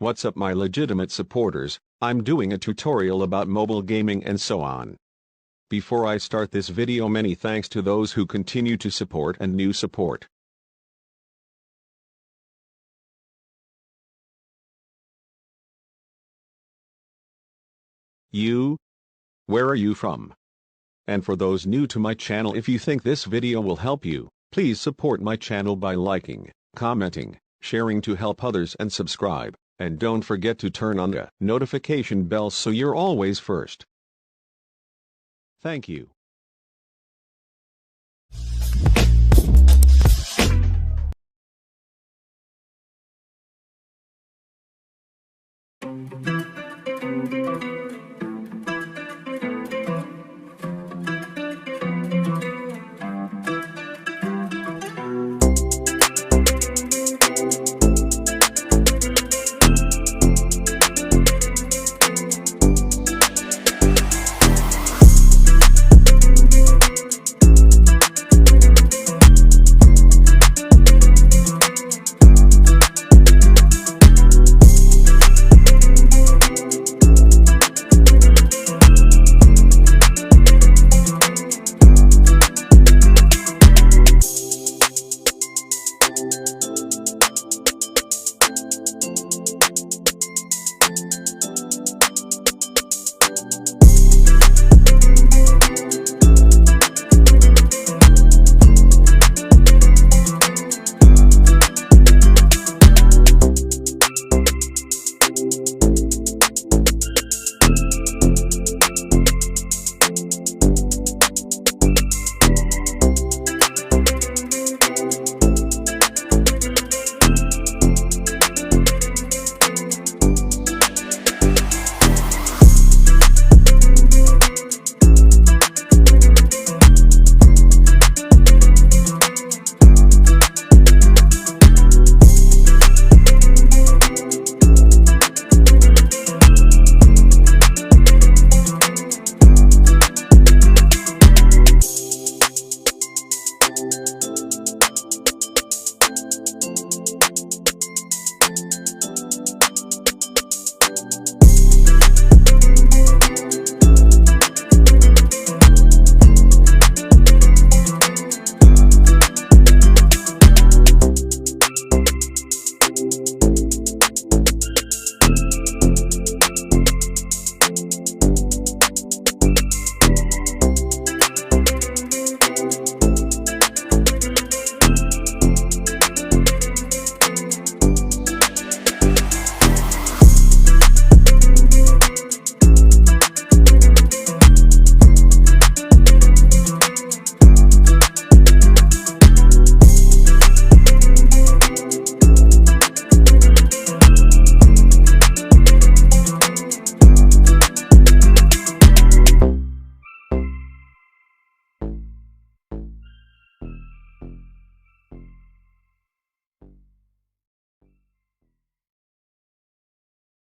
What's up my legitimate supporters, I'm doing a tutorial about mobile gaming and so on. Before I start this video, many thanks to those who continue to support and new support. Where are you from? And for those new to my channel, if you think this video will help you, please support my channel by liking, commenting, sharing to help others, and subscribe. And don't forget to turn on the notification bell so you're always first. Thank you.